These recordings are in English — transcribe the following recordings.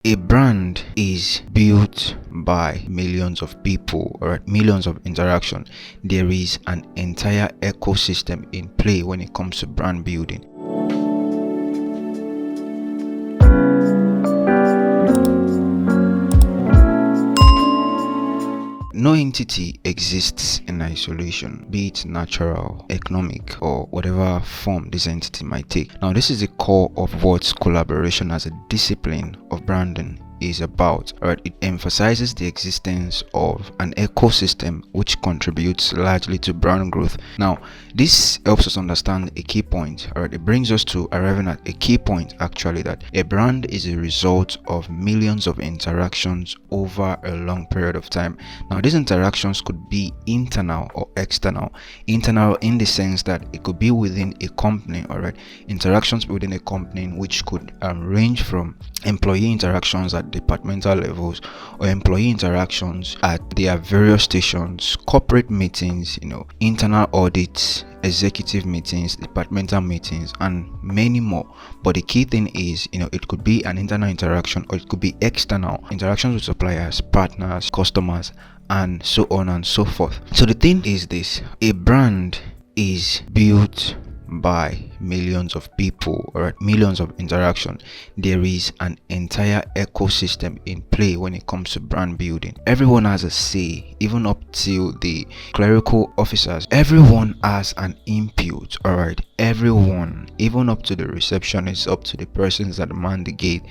A brand is built by millions of people or millions of interaction. There is an entire ecosystem in play when it comes to brand building. No entity exists in isolation, be it natural, economic, or whatever form this entity might take. Now, this is the core of what collaboration as a discipline of branding is about. Alright, it emphasizes the existence of an ecosystem which contributes largely to brand growth. Now, this helps us understand a key point. Alright, it brings us to arriving at a key point actually, that a brand is a result of millions of interactions over a long period of time. Now, these interactions could be internal or external. Internal in the sense that it could be within a company. Alright, interactions within a company which could range from employee interactions at departmental levels or employee interactions at their various stations, corporate meetings, internal audits, executive meetings, departmental meetings, and many more. But the key thing is, it could be an internal interaction or it could be external interactions with suppliers, partners, customers, and so on and so forth. So the thing is this: a brand is built by millions of people or millions of interaction. There is an entire ecosystem in play when it comes to brand building. Everyone has a say, even up till the clerical officers. Everyone has an input. Alright, everyone, even up to the receptionist, up to the persons that man the gate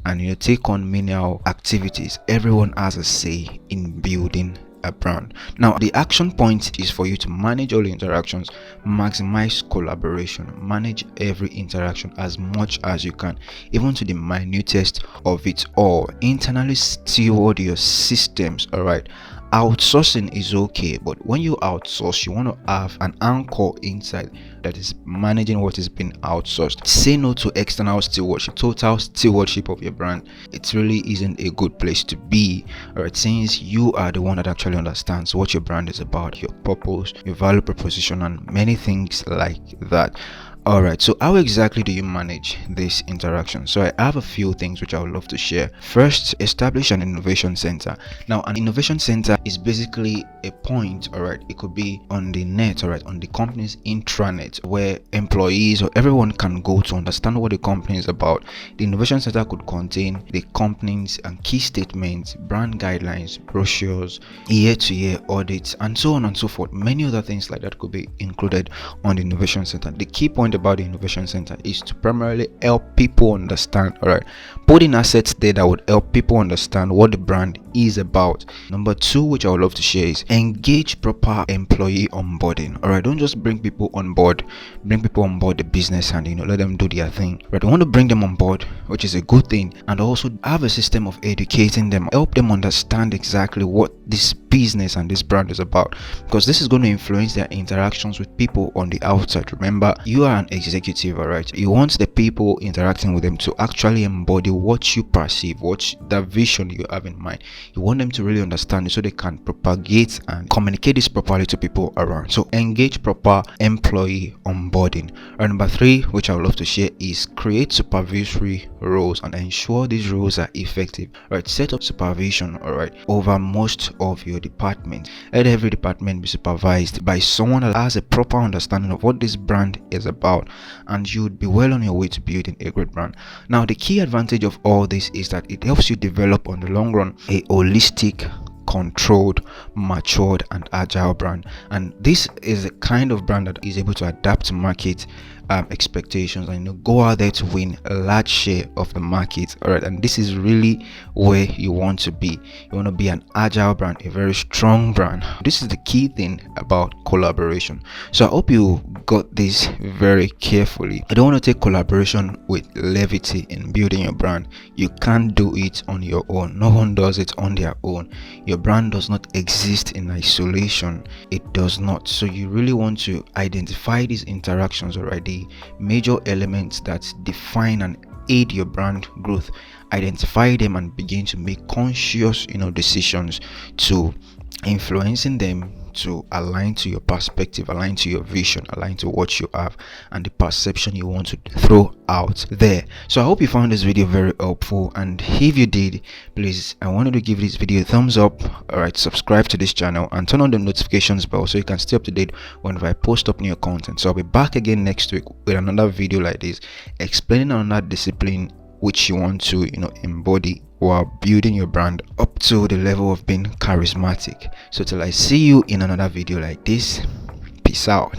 and take on menial activities. Everyone has a say in building a brand. Now, the action point is for you to manage all the interactions, maximize collaboration, manage every interaction as much as you can, even to the minutest of it all. Internally steward your systems. All right, outsourcing is okay, but when you outsource, you want to have an anchor inside that is managing what is being outsourced. Say no to external stewardship, total stewardship of your brand. It really isn't a good place to be. Alright, since you are the one that actually understands what your brand is about, your purpose, your value proposition, and many things like that. Alright, so how exactly do you manage this interaction? So I have a few things which I would love to share. First, establish an innovation center. Now, an innovation center is basically a point, alright, it could be on the net, alright, on the company's intranet, where employees or everyone can go to understand what the company is about. The innovation center could contain the company's and key statements, brand guidelines, brochures, year-to-year audits, and so on and so forth. Many other things like that could be included on the innovation center. The key point about the innovation center is to primarily help people understand, putting assets there that would help people understand what the brand is about. Number two, which I would love to share, is engage proper employee onboarding. Don't just bring people on board the business and let them do their thing. You want to bring them on board, which is a good thing, and also have a system of educating them, help them understand exactly what this business and this brand is about, because this is going to influence their interactions with people on the outside. Remember, you are an executive, you want the people interacting with them to actually embody what you perceive, what the vision you have in mind. You want them to really understand it so they can propagate and communicate this properly to people around. So engage proper employee onboarding. Number three, which I would love to share, is create supervisory roles and ensure these roles are effective. Set up supervision over most of your department. Let every department be supervised by someone that has a proper understanding of what this brand is about, and you would be well on your way to building a great brand. Now, the key advantage of all this is that it helps you develop on the long run a holistic, controlled, matured, and agile brand. And this is a kind of brand that is able to adapt to market expectations and go out there to win a large share of the market. And this is really where you want to be. You want to be an agile brand, a very strong brand. This is the key thing about collaboration. So I hope you got this very carefully. I don't want to take collaboration with levity in building your brand. You can't do it on your own. No one does it on their own. Your brand does not exist in isolation. It does not. So you really want to identify these interactions already, major elements that define and aid your brand growth. Identify them and begin to make conscious decisions to influencing them to align to your perspective, align to your vision, align to what you have and the perception you want to throw out there. So I hope you found this video very helpful, and if you did, please, I wanted to give this video a thumbs up. Alright, subscribe to this channel and turn on the notifications bell so you can stay up to date whenever I post up new content. So I'll be back again next week with another video like this, explaining another discipline which you want to embody while building your brand up to the level of being charismatic. So till I see you in another video like this, peace out.